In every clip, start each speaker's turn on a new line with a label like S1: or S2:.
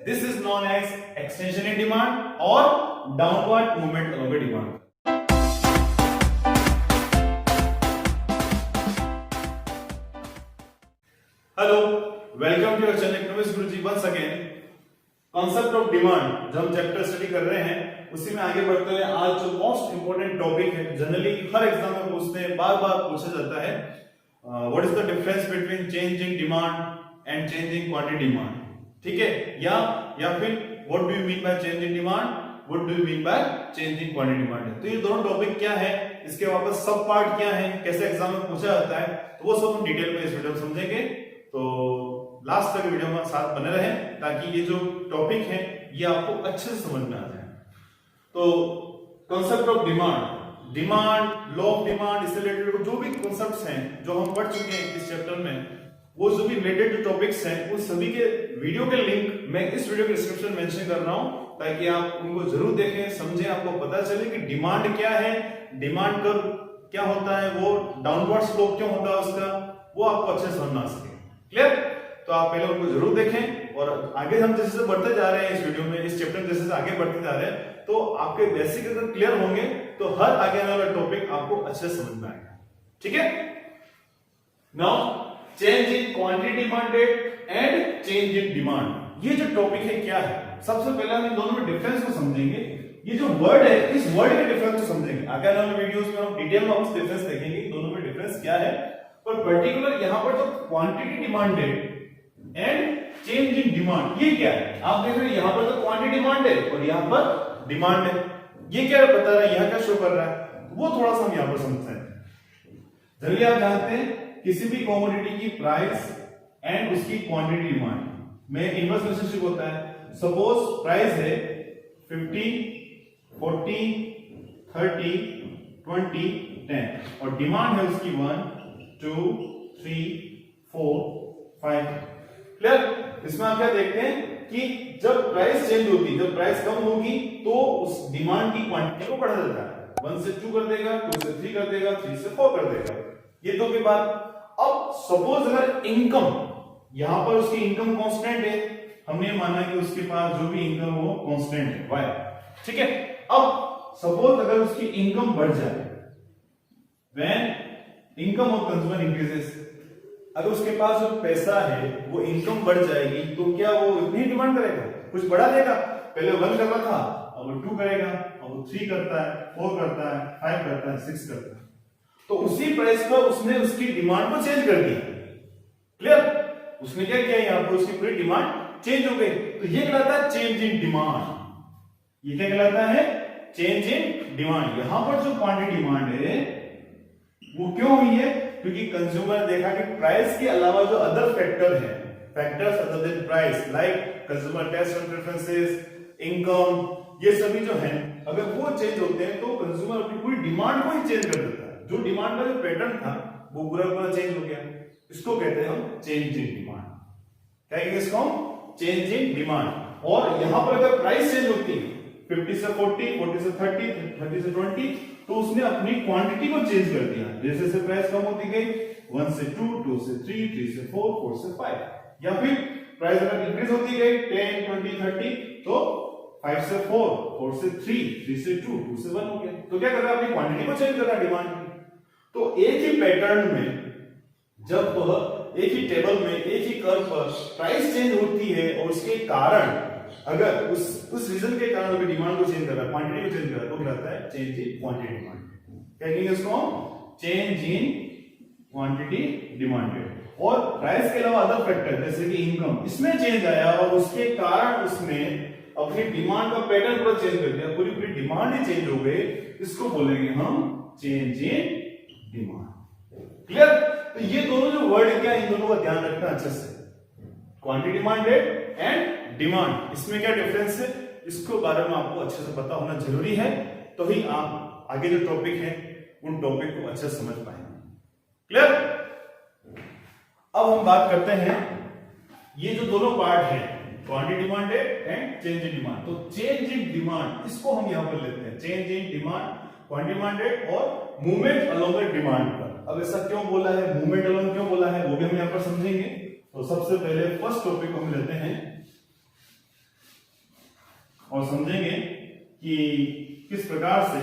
S1: This is known as extension in demand और downward movement along demand. Hello, welcome to your channel economics Guruji once again. Concept of demand जो हम chapter study कर रहे हैं उसी में आगे बढ़ते हुए आज जो मोस्ट इंपोर्टेंट टॉपिक है, जनरली हर एग्जाम में पूछते हैं, बार बार पूछा जाता है, what is the difference between change in demand and change in quantity demand. ठीक है, या फिर what do you mean by change in demand, what do you mean by change in quantity demand. तो ये दोनों टॉपिक क्या है, इसके वापस सब पार्ट क्या है, कैसे एग्जाम में पूछा जाता है, तो वो सब हम डिटेल में इस वीडियो में समझेंगे। तो लास्ट तक वीडियो में साथ बने रहें ताकि ये जो टॉपिक है ये आपको अच्छे से समझ में आ जाए। तो concept of demand, law of demand, इससे रिलेटेड जो भी कॉन्सेप्ट्स हैं जो हम पढ़ चुके हैं इस चैप्टर में, वो जो भी रिलेटेड जो टॉपिक्स हैं उन सभी के वीडियो के लिंक मैं इस वीडियो के डिस्क्रिप्शन में मेंशन कर रहा हूं ताकि आप उनको जरूर देखें, समझें, आपको पता चले कि डिमांड क्या है, डिमांड कर्व क्या होता है, वो डाउनवर्ड स्लोप क्यों होता है उसका, वो आपको अच्छे से समझ में आ सके। क्लियर? तो आप पहले उनको जरूर देखें और आगे हम जैसे जैसे बढ़ते जा रहे हैं इस वीडियो में, इस चैप्टर में जैसे आगे बढ़ते जा रहे हैं, तो आपके बेसिक अगर क्लियर होंगे तो हर आगे आने वाला टॉपिक आपको अच्छे से समझ में आएगा। ठीक है? Now change in quantity demanded and change in demand, ये जो टॉपिक है क्या है, सबसे पहले हम इन दोनों में डिफरेंस को समझेंगे। ये जो वर्ड है, इस वर्ड के डिफरेंस को समझेंगे। आगे आने वाले वीडियोस में हम डिटेल में उस डिफरेंस देखेंगे, दोनों में डिफरेंस क्या है। पर पर्टिकुलर यहां पर जो quantity demanded and change in demand, ये क्या है, आप देख रहे हैं यहां पर तो क्वांटिटी डिमांड है और यहां पर डिमांड है, ये क्या बता रहा है, यहां क्या शो कर रहा है, वो थोड़ा सा हम यहां पर समझते हैं। जनरली आप जानते हैं किसी भी कमोडिटी की प्राइस एंड उसकी क्वांटिटी डिमांड में इनवर्स रिलेशनशिप होता है। सपोज प्राइस है 50, 40, 30, 20, 10 और डिमांड है उसकी 1, 2, 3, 4, 5। क्लियर? इसमें आप क्या देखते हैं कि जब प्राइस चेंज होगी, जब प्राइस कम होगी तो उस डिमांड की क्वांटिटी को बढ़ा देता है। 1 से 2 कर देगा, 2 से 3 कर देगा, 3 से 4 कर देगा। ये तो के बाद अब सपोज अगर इनकम, यहां पर उसकी इनकम कांस्टेंट है, हमने माना कि उसके पास जो भी इनकम हो कांस्टेंट है y। ठीक है? अब सपोज अगर उसकी इनकम बढ़ जाए, when income of consumer increases, अगर उसके पास जो पैसा है वो इनकम बढ़ जाएगी तो क्या वो इतनी डिमांड करेगा, कुछ बढ़ा देगा? पहले 1 कर रहा था, अब वो 2 करेगा, अब वो 3 करता है, 4 करता है, 5 करता है, 6 करता है। तो उसी प्राइस पर उसने उसकी डिमांड को चेंज कर दिया। क्लियर? उसने क्या किया, यहां पर उसकी पूरी डिमांड चेंज हो गई। तो ये कहलाता है चेंज इन डिमांड। ये क्या कहलाता है? Change in demand. यहां पर जो क्वांटिटी डिमांड है वो क्यों हुई है? क्योंकि कंज्यूमर देखा कि प्राइस के अलावा जो अदर फैक्टर है, factors other than price, like consumer taste and preferences, income, ये सभी जो हैं, अगर वो चेंज होते हैं तो कंज्यूमर अपनी पूरी डिमांड को ही चेंज कर देता है। जो डिमांड का जो पैटर्न था वो पूरा पूरा चेंज हो गया। इसको कहते हैं हम चेंज इन डिमांड। क्या कहेंगे इसको हम? Change in demand. और यहां पर अगर प्राइस चेंज होती है 50 से 40, 40 से 30, 30 से 20, तो उसने अपनी क्वांटिटी को चेंज कर दिया। जैसे जैसे प्राइस कम होती गई, 1 से 2, 2 से 3, 3 से 4, 4 से 5, या फिर प्राइस अगर इंक्रीज होती गई 10, 20, 30, तो 5 से 4, 4 से 3, 3 से 2, 2 से 1 हो गया। तो क्या कर रहा है, अपनी क्वांटिटी को चेंज कर रहा है, डिमांड की। तो एक ही पैटर्न में जब वह एक ही टेबल में एक ही कर्व पर प्राइस चेंज होती है और उसके कारण अगर उस रीजन के कारण अगर डिमांड को चेंज कर रहा है, क्वांटिटी को चेंज कर रहा है, तो कहलाता है चेंज इन क्वांटिटी डिमांड। क्या कहेंगे इसको? Change in quantity demanded. और प्राइस के अलावा अदर फैक्टर जैसे कि इनकम, इसमें चेंज आया और उसके कारण उसने अपनी डिमांड का पैटर्न पूरा चेंज कर दिया, पूरी पूरी डिमांड ही चेंज हो गई। इसको बोलेंगे हम चेंज इन डिमांड। क्लियर? तो ये दोनों जो वर्ड है क्या, इन दोनों का ध्यान रखना अच्छे से। क्वांटिटी डिमांडेड एंड डिमांड, इसमें क्या डिफरेंस है, इसको बारे में आपको अच्छे से पता होना जरूरी है, तो ही आप आगे जो टॉपिक है उन टॉपिक को अच्छे से समझ पाएंगे। क्लियर? अब हम बात करते हैं ये जो दोनों पार्ट है, quantity demanded and change in demand. तो चेंज इन डिमांड इसको हम यहां पर लेते हैं, change in demand, quantity demanded और मूवमेंट अलोंग डिमांड पर। अब ऐसा क्यों बोला है, मूवमेंट अलोंग क्यों बोला है, वो भी हम यहां पर समझेंगे। तो सबसे पहले फर्स्ट टॉपिक को हम लेते हैं और समझेंगे कि किस प्रकार से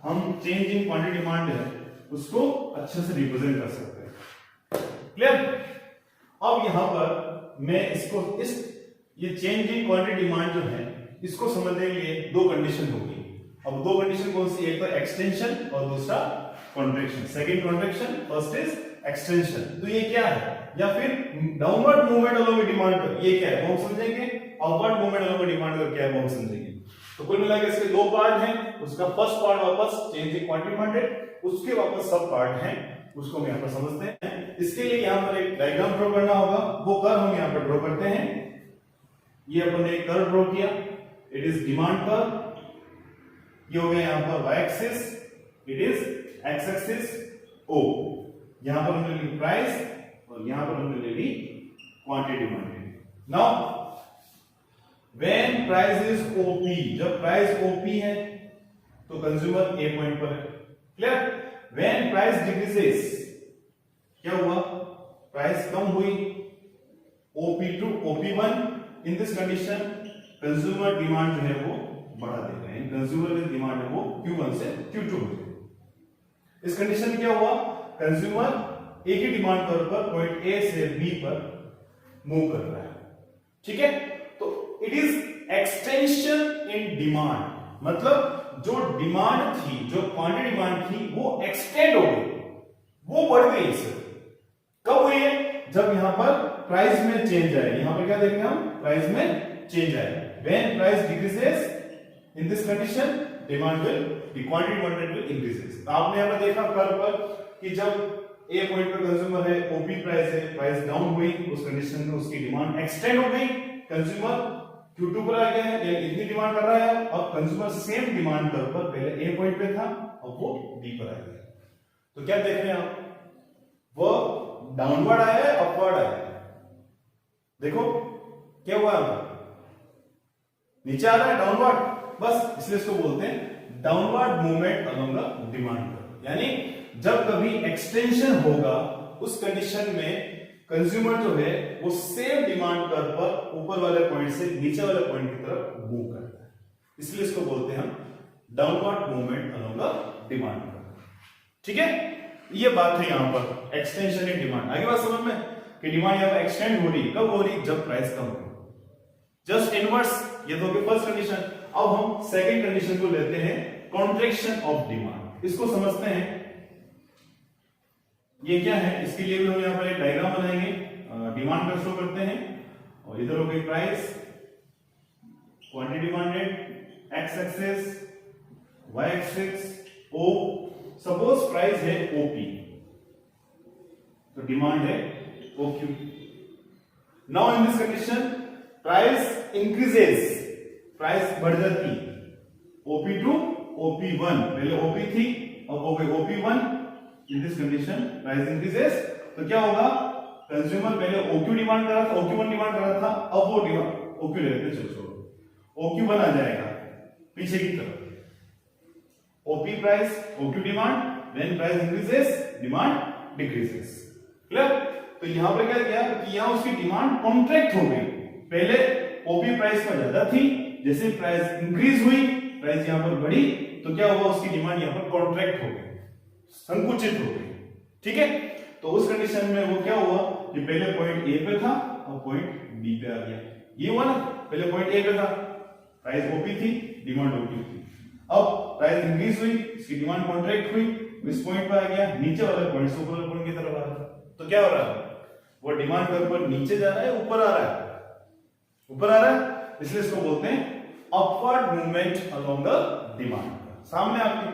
S1: हम चेंज इन क्वांटिटी डिमांड है उसको अच्छे से रिप्रेजेंट कर सकते हैं। क्लियर? अब यहां पर मैं इसको ये चेंज इन क्वांटिटी डिमांड जो है इसको समझने के लिए दो कंडीशन होगी। अब दो कंडीशन कौन सी? एक तो एक्सटेंशन और दूसरा contraction. Second contraction, first is extension. तो ये क्या है? या फिर डाउनवर्ड मूवमेंट अलोंग डिमांड पर ये क्या है वो हम समझेंगे, अपवर्ड मूवमेंट अलोंग डिमांड पर क्या है वो हम समझेंगे। तो कुल मिलाकर इसके दो पार्ट हैं, उसका फर्स्ट पार्ट वापस चेंज इन क्वांटिटी डिमांड, उसके वापस सब पार्ट हैं उसको हम यहां पर समझते हैं। इसके लिए यहां पर एक डायग्राम ड्रॉ करना होगा, वो कर्व हम यहां पर ड्रॉ करते हैं। ये अपन ने एक कर्व ड्रॉ किया, इट इज डिमांड कर्व। ये हो गया यहां पर y axis, it is x axis O। यहां पर हमने ली प्राइस और यहां पर हमने ले ली quantity demand. Now when price is OP, जब प्राइस OP है तो कंज्यूमर A पॉइंट पर है। क्लियर? व्हेन प्राइस डिक्रीजेस, क्या हुआ? प्राइस कम हुई, OP2 OP1। In this condition consumer demand जो है वो बढ़ा देते हैं, कंज्यूमर की डिमांड है वो Q1 से Q2 हो जाए। इस कंडीशन में क्या हुआ? कंज्यूमर एक ही डिमांड तौर पर पॉइंट A से B पर मूव कर रहा है। ठीक है? तो it is extension in demand, मतलब जो डिमांड थी, जो क्वांटिटी डिमांड थी वो एक्सटेंड हो गई, वो बढ़ गई इससे। कब हुई है? जब यहां पर प्राइस में चेंज आए। यहां पर क्या देखेंगे हम? प्राइस में चेंज आए। When price decreases in this condition demand will, the quantity demand will increases. आपने यहां पर देखा कर्व पर कि जब ए पॉइंट पर कंज्यूमर है, ओपी प्राइस है, प्राइस डाउन हुई, उस कंडीशन में उसकी डिमांड एक्सटेंड हो गई, कंज्यूमर Q2 पर आ गया है, या इतनी डिमांड कर रहा है। अब कंज्यूमर सेम डिमांड कर्व पर पहले ए पॉइंट पे था, अब वो बी पर आ गया। तो क्या देख रहे हैं आप? वो डाउनवर्ड आया है, अपवर्ड आया है? देखो क्या हुआ, नीचे आ रहा है डाउनवर्ड, बस इसलिए इसको बोलते हैं downward movement along the demand curve. यानी जब कभी एक्सटेंशन होगा उस कंडीशन में कंज्यूमर जो है वो सेम डिमांड कर्व पर ऊपर वाले पॉइंट से नीचे वाले पॉइंट की तरफ मूव करता है, इसलिए इसको बोलते हैं हम downward movement along the demand curve. ठीक है? ये बात है यहां पर एक्सटेंशन इन डिमांड। आगे बात समझ में कि डिमांड यहां पर एक्सटेंड हो रही, कब हो रही? जब प्राइस कम हो। जस्ट इनवर्स, ये तो होगी फर्स्ट कंडीशन। अब हम सेकंड कंडीशन को लेते हैं, कॉन्ट्रैक्शन ऑफ डिमांड। इसको समझते हैं, ये क्या है? इसके लिए भी हम यहां पर एक डायग्राम बनाएंगे, डिमांड का शो करते हैं, और इधर हो गई price, quantity demanded, x axis, y axis, O। Suppose price है OP, तो डिमांड है OQ। Now in this condition price increases, price बढ़ जाती, OP2 OP1, पहले OP थी अब हो गई OP1। In this condition price increases, तो क्या होगा? कंज्यूमर पहले OQ डिमांड कर रहा था, OQ1 डिमांड कर रहा था, अब वो डिमांड OQ ले लेते, चलो छोड़ो, OQ1 आ जाएगा पीछे की तरफ। OP price, OQ demand, when price increases demand decreases. Clear? तो यहां पर क्या किया कि यहां उसकी डिमांड कॉन्ट्रैक्ट हो गई। पहले OP प्राइस का ज्यादा थी, जैसे प्राइस इंक्रीज हुई, प्राइस यहां पर बढ़ी, तो क्या हुआ? उसकी डिमांड यहां पर कॉन्ट्रैक्ट हो गई, संकुचित हो गई। ठीक है? तो उस कंडीशन में वो क्या हुआ कि पहले पॉइंट ए पे था, अब पॉइंट बी पे आ गया। ये हुआ ना, पहले पॉइंट ए पे था, प्राइस ओपी थी, डिमांड ओपी थी, अब प्राइस इंक्रीज हुई, इसकी डिमांड कॉन्ट्रैक्ट हुई, इस पॉइंट पे आ गया, नीचे वाले पॉइंट से ऊपर वाले पॉइंट की तरफ आ रहा है। तो क्या हो रहा है? वो डिमांड कर्व पर नीचे जा रहा है, ऊपर आ रहा है, ऊपर आ रहा है, इसलिए इसको बोलते हैं upward movement along the demand. सामने आपकी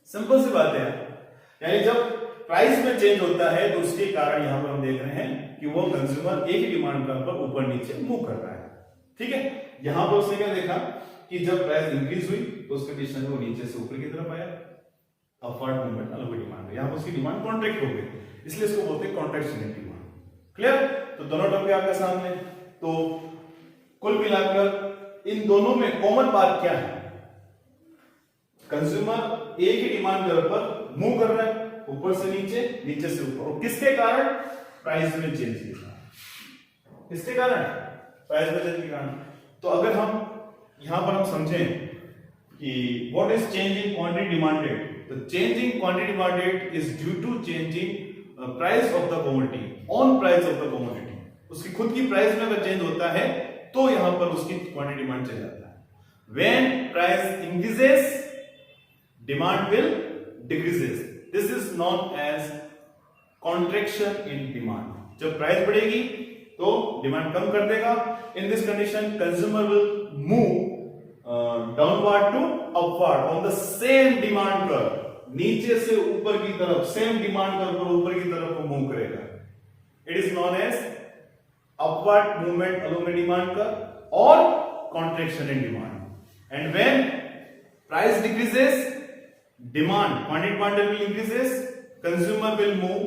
S1: सिंपल सी बात है, यानी जब प्राइस में चेंज होता है तो उसके कारण यहां पर हम देख रहे हैं कि वो कंज्यूमर एक ही डिमांड पर ऊपर नीचे मूव कर रहा है। ठीक है? यहां पर उसने क्या देखा कि जब प्राइस इंक्रीज हुई तो उस कंडीशन में वो नीचे से ऊपर की तरफ आया, अपवर्ड मूवमेंट अलोंग डिमांड। यहां पर उसकी डिमांड कॉन्ट्रैक्ट हो गई, इसलिए इसको बोलते हैं कॉन्ट्रैक्शन इन डिमांड। क्लियर? तो दोनों टॉपिक आपके सामने। तो कुल मिलाकर इन दोनों में कॉमन बात क्या है? कंज्यूमर एक ही डिमांड कर्व पर मूव कर रहा है, ऊपर से नीचे, नीचे से ऊपर, और किसके कारण? प्राइस में चेंज के कारण। किसके कारण? प्राइस में चेंज के कारण। तो अगर हम यहां पर हम समझें कि what is change in quantity demanded. तो change in quantity demanded is due to change in price of the commodity, on price of the commodity. उसकी खुद की प्राइस में अगर चेंज होता है तो यहां पर उसकी क्वांटिटी डिमांड चल जाता है। When price increases demand will decreases, this is known as contraction in demand. जब प्राइस बढ़ेगी तो डिमांड कम कर देगा। In this condition consumer will move downward to upward on the same demand curve, नीचे से ऊपर की तरफ सेम डिमांड कर्व पर ऊपर की तरफ को मूव करेगा। It is known as upward movement along the demand curve और contraction in demand. And when price decreases demand, quantity demand will increases, consumer will move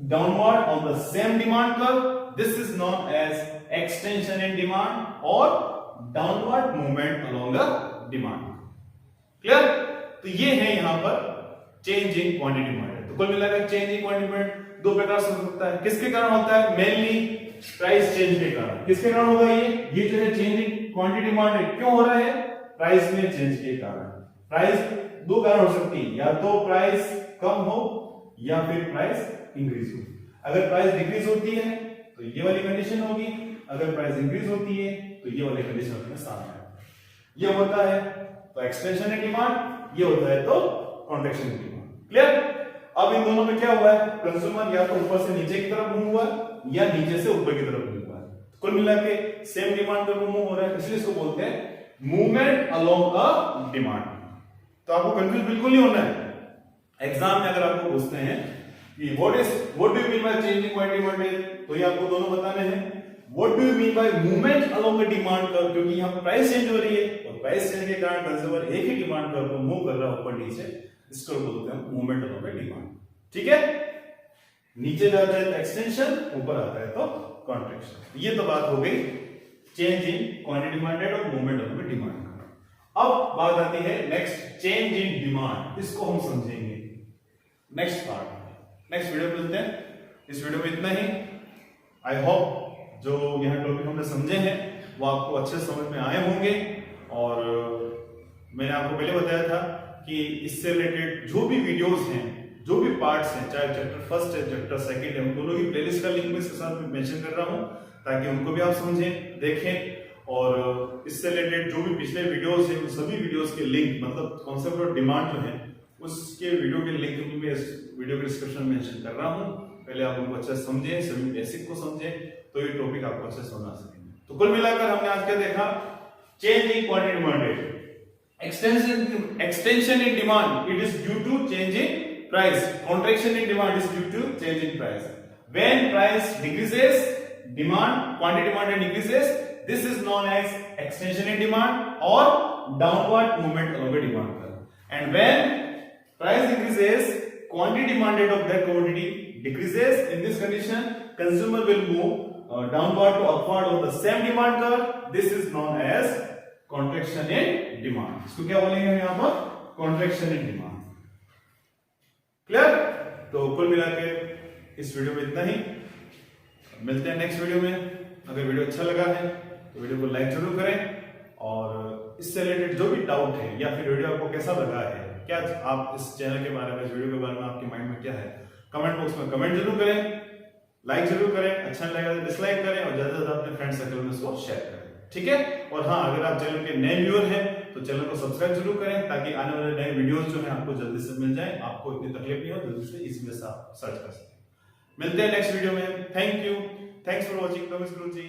S1: downward on the same demand curve. This is known as extension in demand or downward movement along the demand. Clear? तो ये है यहां पर change in quantity demand. तो कुल मिलाकर change in quantity demand दो प्रकार से हो सकता है। किसके कारण होता है? मेनली प्राइस चेंज के कारण। किसके कारण होगा ये जो है चेंज इन क्वांटिटी डिमांड है, क्यों हो रहा है? प्राइस में चेंज के कारण। प्राइस दो कारण हो सकती है, या तो प्राइस कम हो या फिर प्राइस इंक्रीज हो। अगर प्राइस डिक्रीज होती है तो ये वाली कंडीशन होगी, अगर प्राइस इंक्रीज होती है तो ये वाली कंडीशन अपने सामने आएगी। ये होता है तो एक्सटेंशन इन डिमांड, ये होता है तो कॉन्ट्रैक्शन इन डिमांड। क्लियर? अब इन दोनों में क्या हुआ है? कंज्यूमर या तो ऊपर से नीचे की तरफ मूव हुआ या नीचे से ऊपर की तरफ मूव हुआ। कुल मिला के सेम डिमांड पर मूव हो रहा है, इसलिए इसको बोलते हैं मूवमेंट अलोंग अ डिमांड। तो आपको कंफ्यूज बिल्कुल नहीं होना है। एग्जाम में अगर आपको पूछते हैं कि what do you mean by change in quantity demand, तो ये आपको दोनों बताने हैं। What do you mean by movement along the demand curve, क्योंकि यहां पर प्राइस चेंज हो रही है और प्राइस चेंज के कारण कंज्यूमर एक ही डिमांड कर्व को मूव कर रहा है ऊपर नीचे, इसको बोलते हैं मूवमेंट अलोंग द डिमांड। ठीक है? नीचे जाता है तो एक्सटेंशन, ऊपर आता है तो कॉन्ट्रैक्शन। ये तो बात हो गई चेंज इन क्वांटिटी डिमांडेड और मूवमेंट अलोंग द डिमांड। अब बात आती है नेक्स्ट, चेंज इन डिमांड। इसको हम समझेंगे नेक्स्ट पार्ट, नेक्स्ट वीडियो में मिलते हैं। इस वीडियो में इतना ही। आई होप जो यहां टॉपिक हमने समझे हैं वो आपको अच्छे समझ में आए होंगे। और मैंने आपको पहले बताया था कि इससे रिलेटेड जो भी वीडियोस हैं, जो भी पार्ट्स हैं, चाहे चैप्टर फर्स्ट है चैप्टर सेकंड है, उन दोनों की प्लेलिस्ट का लिंक मैं इसके साथ मेंशन कर रहा हूं ताकि उनको भी आप समझें, देखें। और इससे रिलेटेड जो भी पिछले वीडियोस हैं उन सभी वीडियोस के लिंक, मतलब कॉन्सेप्ट ऑफ डिमांड जो है उसके वीडियो के लिंक भी मैं इस वीडियो के डिस्क्रिप्शन में मेंशन कर रहा हूं। पहले आप उनको अच्छे से समझें, सभी बेसिक को समझें, तो ये टॉपिक आपको अच्छे से समझ आ सकेंगे। तो कुल मिलाकर हमने आज क्या देखा? Change in quantity demanded, extension in demand, it is due to change in price, contraction in demand is due to change in price. When price decreases demand, quantity demand decreases, this is known as extension in demand or downward movement along the demand curve. And when price increases, quantity demanded of that commodity decreases. In this condition, consumer will move downward to upward on the same demand curve. This is known as contraction in demand. इसको क्या बोलेंगे हम यहाँ पर? Contraction in demand. Clear? तो कुल मिलाकर इस वीडियो में इतना ही। मिलते हैं नेक्स्ट वीडियो में। अगर वीडियो अच्छा लगा है तो वीडियो को लाइक जरूर करें, और इससे रिलेटेड जो भी डाउट है या फिर वीडियो आपको कैसा लगा है, क्या आप इस चैनल के बारे में, इस वीडियो के बारे में आपके माइंड में क्या है, कमेंट बॉक्स में कमेंट जरूर करें, लाइक जरूर करें, अच्छा लगेगा तो डिसलाइक करें और ज्यादा से ज्यादा अपने फ्रेंड सर्कल में इसको शेयर करें। ठीक है? और हाँ, अगर आप चैनल के नए व्यूअर हैं तो चैनल को सब्सक्राइब जरूर करें ताकि आने वाले नए वीडियोस जो है आपको जल्दी से मिल जाए, आपको इतनी तकलीफ नहीं हो, जल्दी से इसमें से आप सर्च कर सकते हैं। मिलते हैं नेक्स्ट वीडियो में। Thank you, thanks for watching. नमस्कार जी।